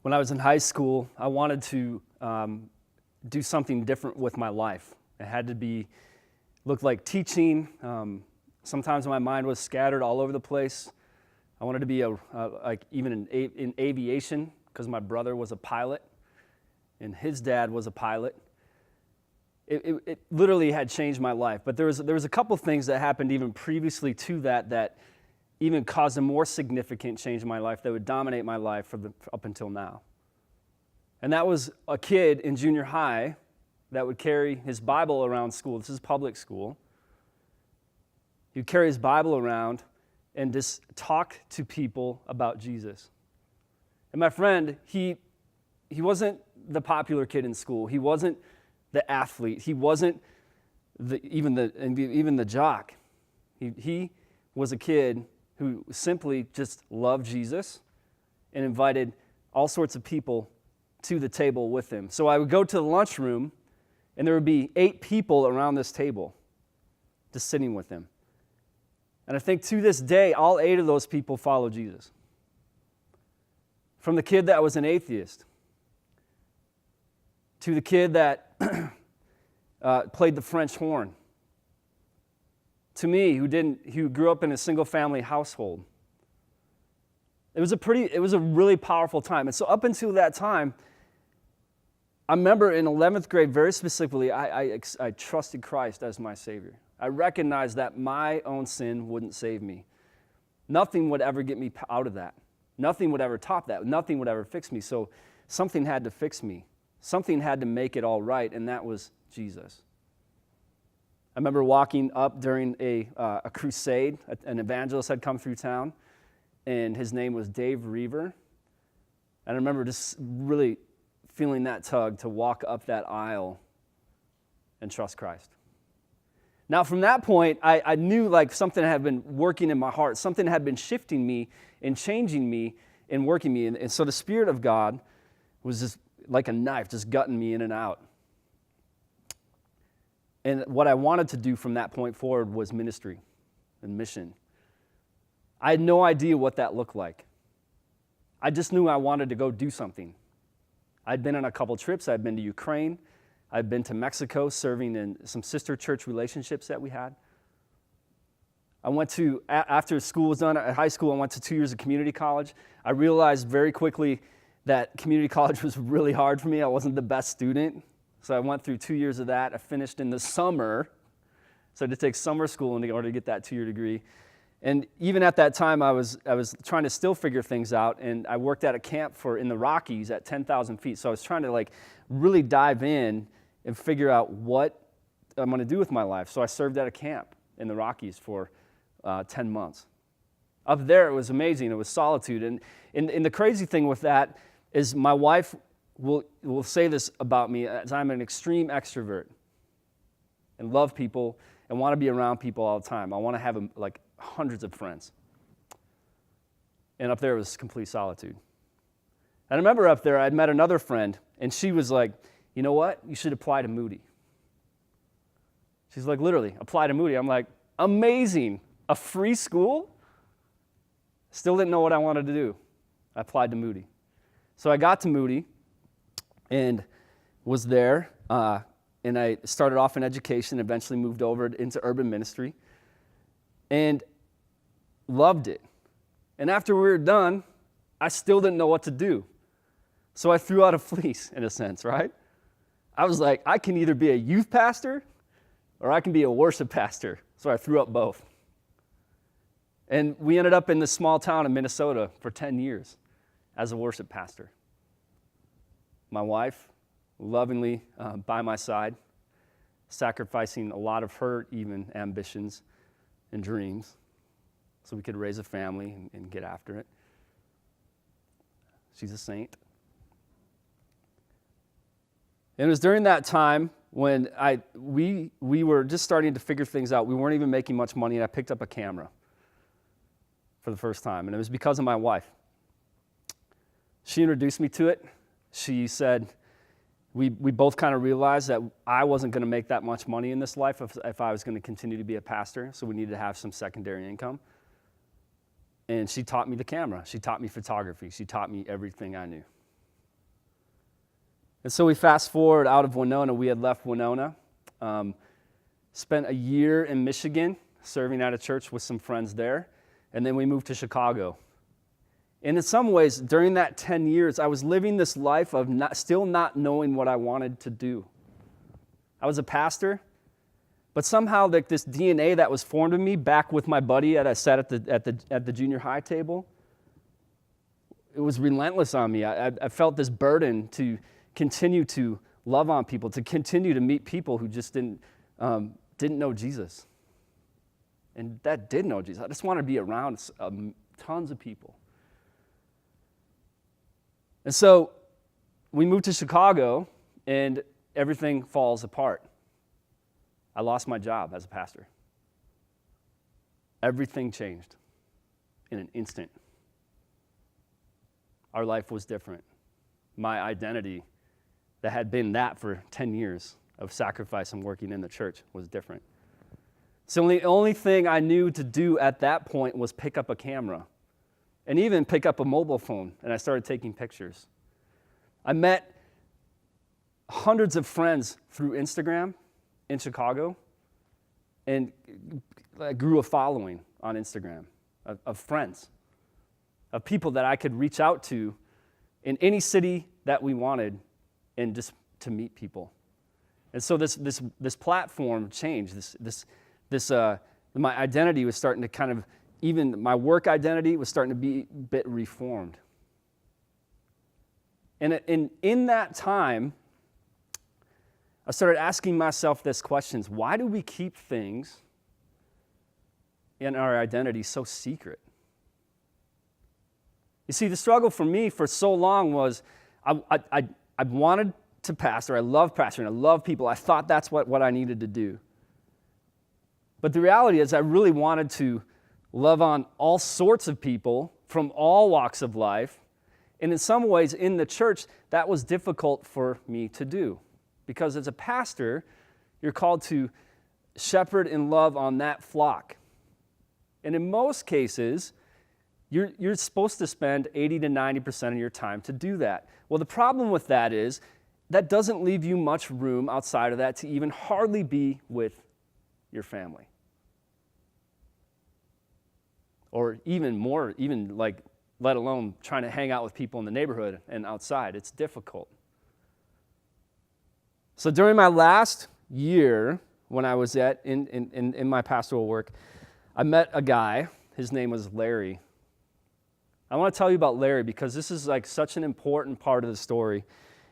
When I was in high school, I wanted to do something different with my life. It had to look like teaching. Sometimes my mind was scattered all over the place. I wanted to be even in aviation because my brother was a pilot and his dad was a pilot. It literally had changed my life. But there was a couple things that happened even previously to that even caused a more significant change in my life that would dominate my life up until now. And that was a kid in junior high that would carry his Bible around school. This is public school. He'd carry his Bible around and just talk to people about Jesus. And my friend, he wasn't the popular kid in school. He wasn't the athlete. He wasn't even the jock. He was a kid who simply just loved Jesus and invited all sorts of people to the table with him. So I would go to the lunchroom, and there would be 8 people around this table just sitting with him. And I think to this day, all 8 of those people follow Jesus. From the kid that was an atheist, to the kid that played the French horn, to me, who grew up in a single-family household. It was a really powerful time. And so up until that time, I remember in 11th grade, very specifically, I trusted Christ as my Savior. I recognized that my own sin wouldn't save me. Nothing would ever get me out of that. Nothing would ever top that. Nothing would ever fix me. So something had to fix me. Something had to make it all right, and that was Jesus. I remember walking up during a crusade. An evangelist had come through town, and his name was Dave Reaver. And I remember just really feeling that tug to walk up that aisle and trust Christ. Now, from that point, I knew like something had been working in my heart. Something had been shifting me and changing me and working me. And so the Spirit of God was just like a knife, just gutting me in and out. And what I wanted to do from that point forward was ministry and mission. I had no idea what that looked like. I just knew I wanted to go do something. I'd been on a couple trips. I'd been to Ukraine. I'd been to Mexico serving in some sister church relationships that we had. I went to, after school was done at high school, I went to 2 years of community college. I realized very quickly that community college was really hard for me. I wasn't the best student. So I went through 2 years of that. I finished in the summer. So I had to take summer school in order to get that 2-year degree. And even at that time, I was trying to still figure things out. And I worked at a camp in the Rockies at 10,000 feet. So I was trying to really dive in and figure out what I'm going to do with my life. So I served at a camp in the Rockies for 10 months. Up there, it was amazing. It was solitude. And the crazy thing with that is my wife will say this about me, as I'm an extreme extrovert and love people and want to be around people all the time. I want to have hundreds of friends. And up there was complete solitude. And I remember up there, I'd met another friend, and she was like, you know what? You should apply to Moody. She's like, literally, apply to Moody. I'm like, amazing. A free school? Still didn't know what I wanted to do. I applied to Moody. So I got to Moody and was there, and I started off in education, eventually moved over into urban ministry, and loved it. And after we were done, I still didn't know what to do. So I threw out a fleece, in a sense, right? I was like, I can either be a youth pastor or I can be a worship pastor. So I threw up both. And we ended up in this small town in Minnesota for 10 years as a worship pastor. My wife, lovingly by my side, sacrificing a lot of her even ambitions and dreams so we could raise a family and get after it. She's a saint. And it was during that time when we were just starting to figure things out. We weren't even making much money, and I picked up a camera for the first time, and it was because of my wife. She introduced me to it. She said, we both kind of realized that I wasn't going to make that much money in this life if I was going to continue to be a pastor, so we needed to have some secondary income. And she taught me the camera. She taught me photography. She taught me everything I knew. And so we fast forward out of Winona. We had left Winona, spent a year in Michigan serving at a church with some friends there, and then we moved to Chicago. And in some ways, during that 10 years, I was living this life of still not knowing what I wanted to do. I was a pastor, but somehow this DNA that was formed in me back with my buddy I sat at the junior high table, it was relentless on me. I felt this burden to continue to love on people, to continue to meet people who just didn't know Jesus. And that did know Jesus. I just wanted to be around tons of people. And so we moved to Chicago, and everything falls apart. I lost my job as a pastor. Everything changed in an instant. Our life was different. My identity that had been that for 10 years of sacrifice and working in the church was different. So the only thing I knew to do at that point was pick up a camera and even pick up a mobile phone, and I started taking pictures. I met hundreds of friends through Instagram in Chicago, and I grew a following on Instagram of friends, of people that I could reach out to in any city that we wanted and just to meet people. And so this platform changed. My identity was starting to kind of, even my work identity was starting to be a bit reformed. And in that time, I started asking myself this question: why do we keep things in our identity so secret? You see, the struggle for me for so long was I wanted to pastor. I love pastoring. I love people. I thought that's what I needed to do. But the reality is I really wanted to love on all sorts of people from all walks of life. And in some ways, in the church, that was difficult for me to do. Because as a pastor, you're called to shepherd and love on that flock. And in most cases, you're supposed to spend 80 to 90% of your time to do that. Well, the problem with that is that doesn't leave you much room outside of that to even hardly be with your family. Or even more, let alone trying to hang out with people in the neighborhood and outside. It's difficult. So during my last year, when I was in my pastoral work, I met a guy. His name was Larry. I want to tell you about Larry because this is such an important part of the story.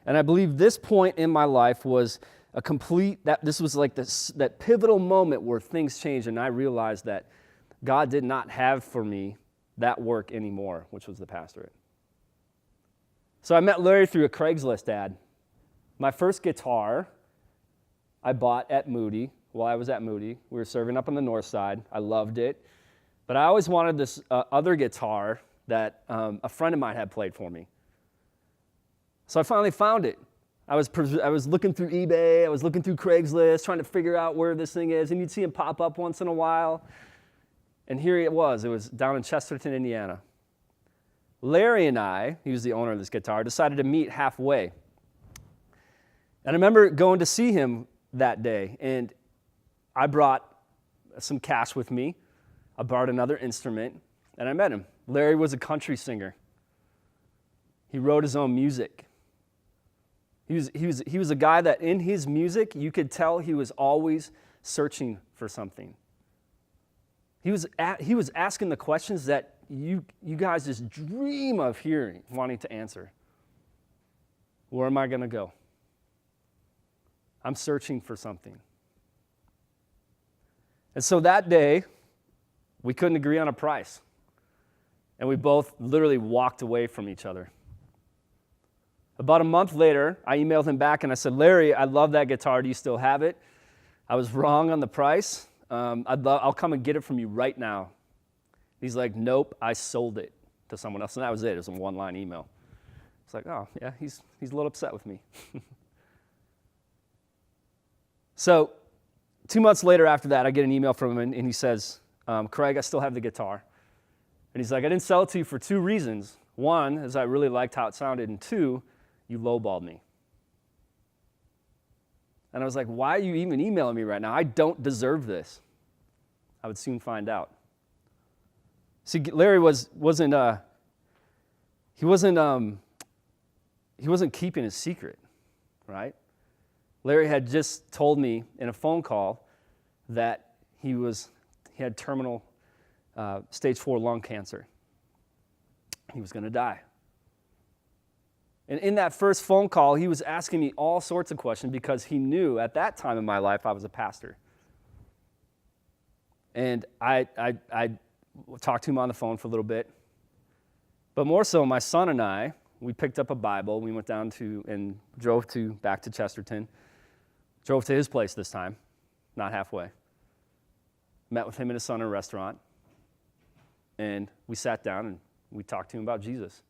And I believe this point in my life was this was that pivotal moment where things changed, and I realized that God did not have for me that work anymore, which was the pastorate. So I met Larry through a Craigslist ad. My first guitar I bought at Moody while I was at Moody. We were serving up on the north side. I loved it. But I always wanted this other guitar that a friend of mine had played for me. So I finally found it. I was looking through eBay. I was looking through Craigslist, trying to figure out where this thing is. And you'd see him pop up once in a while. And here it was. It was down in Chesterton, Indiana. Larry and I, he was the owner of this guitar, decided to meet halfway. And I remember going to see him that day, and I brought some cash with me. I borrowed another instrument, and I met him. Larry was a country singer. He wrote his own music. He was a guy that in his music, you could tell he was always searching for something. He was asking the questions that you guys just dream of hearing, wanting to answer. Where am I going to go? I'm searching for something. And so that day, we couldn't agree on a price. And we both literally walked away from each other. About a month later, I emailed him back and I said, Larry, I love that guitar. Do you still have it? I was wrong on the price. I'll come and get it from you right now. He's like, nope, I sold it to someone else. And that was it. It was a one-line email. It's like, oh, yeah, he's a little upset with me. So 2 months later after that, I get an email from him, and he says, Craig, I still have the guitar. And he's like, I didn't sell it to you for two reasons. One is I really liked how it sounded, and two, you lowballed me. And I was like, why are you even emailing me right now? I don't deserve this. I would soon find out. See, Larry wasn't keeping his secret, right? Larry had just told me in a phone call that he had terminal stage 4 lung cancer. He was going to die. And in that first phone call, he was asking me all sorts of questions because he knew at that time in my life I was a pastor. And I talked to him on the phone for a little bit. But more so, my son and I, we picked up a Bible. We went down and drove back to Chesterton. Drove to his place this time, not halfway. Met with him and his son in a restaurant. And we sat down and we talked to him about Jesus.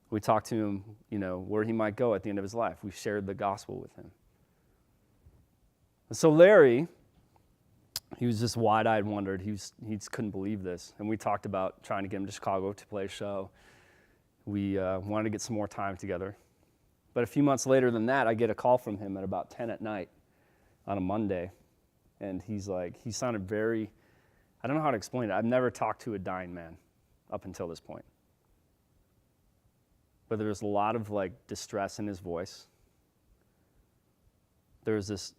We talked to him, where he might go at the end of his life. We shared the gospel with him. And so Larry, he was just wide-eyed, wondered. He just couldn't believe this. And we talked about trying to get him to Chicago to play a show. We wanted to get some more time together. But a few months later than that, I get a call from him at about 10 at night on a Monday. And he sounded very, I don't know how to explain it. I've never talked to a dying man up until this point. But there was a lot of distress in his voice. There was this,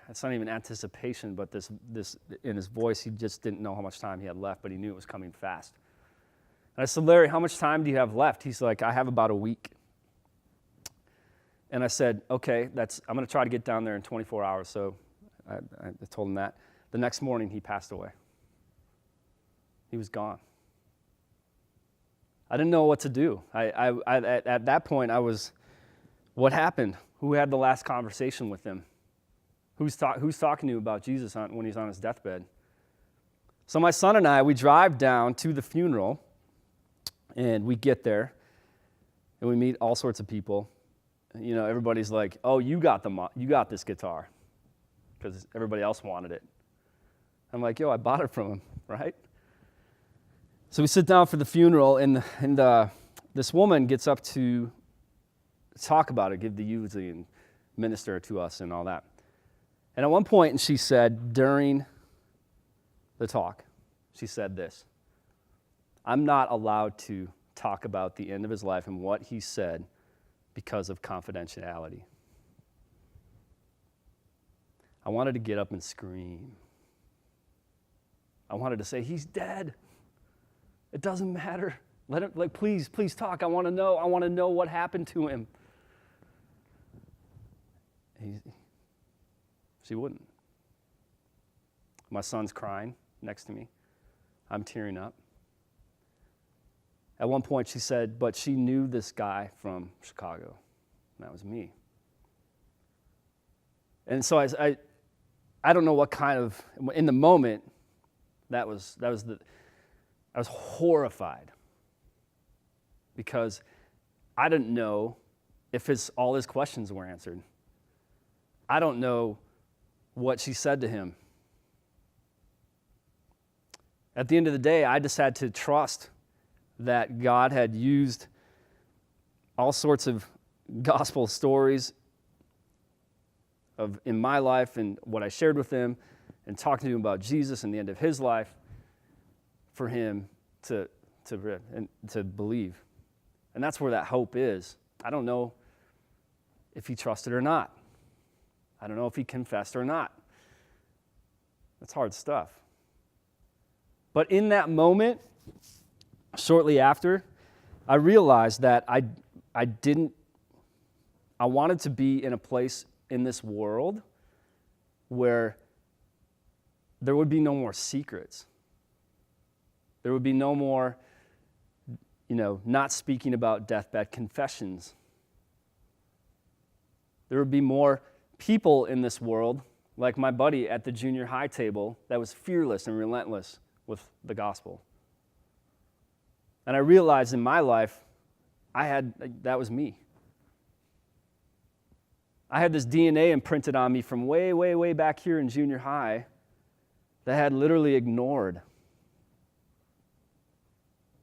it's not even anticipation, but this in his voice. He just didn't know how much time he had left, but he knew it was coming fast. And I said, Larry, how much time do you have left? He's like, I have about a week. And I said, okay, I'm going to try to get down there in 24 hours. So I told him that. The next morning, he passed away. He was gone. I didn't know what to do. At that point, what happened? Who had the last conversation with him? Who's talking to you about Jesus when he's on his deathbed? So my son and I, we drive down to the funeral, and we get there, and we meet all sorts of people. Everybody's like, "Oh, you got this guitar," because everybody else wanted it. I'm like, "Yo, I bought it from him, right?" So we sit down for the funeral, and this woman gets up to talk about it, give the eulogy, and minister to us and all that. And at one point, she said during the talk, she said this: I'm not allowed to talk about the end of his life and what he said because of confidentiality. I wanted to get up and scream. I wanted to say, he's dead. It doesn't matter. Let him, please talk. I want to know. I want to know what happened to him. She wouldn't. My son's crying next to me. I'm tearing up. At one point, she said, but she knew this guy from Chicago. And that was me. And so I don't know what kind of, in the moment, I was horrified because I didn't know if all his questions were answered. I don't know what she said to him. At the end of the day, I just had to trust that God had used all sorts of gospel stories in my life and what I shared with him and talking to him about Jesus and the end of his life for him to believe. And that's where that hope is. I don't know if he trusted or not. I don't know if he confessed or not. That's hard stuff. But in that moment, shortly after, I realized that I wanted to be in a place in this world where there would be no more secrets. There would be no more, not speaking about deathbed confessions. There would be more people in this world, like my buddy at the junior high table, that was fearless and relentless with the gospel. And I realized in my life, that was me. I had this DNA imprinted on me from way, way, way back here in junior high that I had literally ignored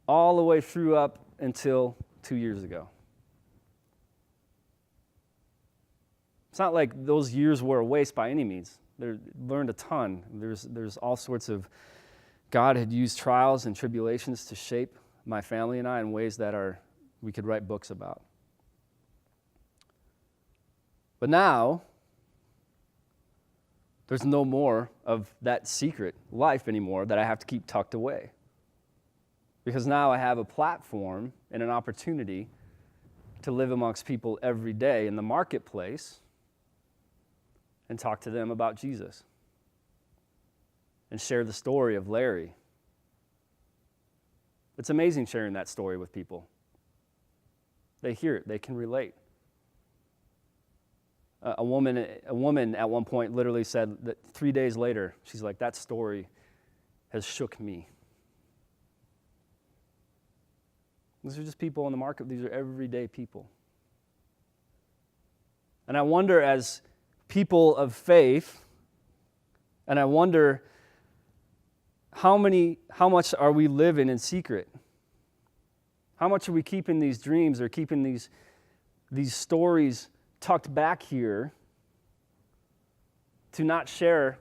all the way through up until 2 years ago. It's not like those years were a waste by any means. Learned a ton. There's all sorts of, God had used trials and tribulations to shape my family and I in ways that we could write books about. But now, there's no more of that secret life anymore that I have to keep tucked away. Because now I have a platform and an opportunity to live amongst people every day in the marketplace and talk to them about Jesus and share the story of Larry. It's amazing sharing that story with people. They hear it, they can relate. A woman at one point literally said that 3 days later, she's like, that story has shook me. These are just people in the market. These are everyday people. And I wonder, as people of faith, and I wonder how much are we living in secret? How much are we keeping these dreams or keeping these stories tucked back here to not share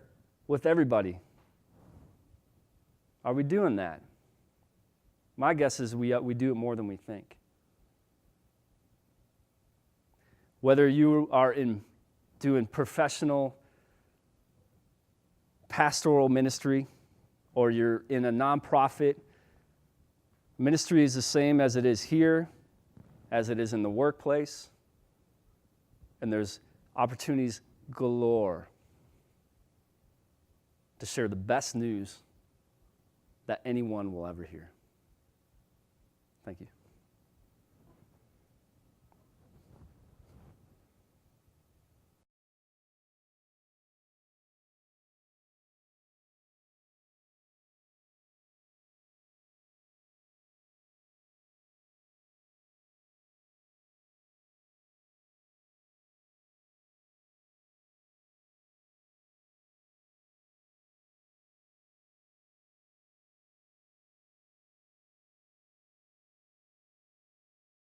with everybody? Are we doing that? My guess is we do it more than we think. Whether you are doing professional pastoral ministry or you're in a nonprofit, ministry is the same as it is here, as it is in the workplace, and there's opportunities galore to share the best news that anyone will ever hear. Thank you.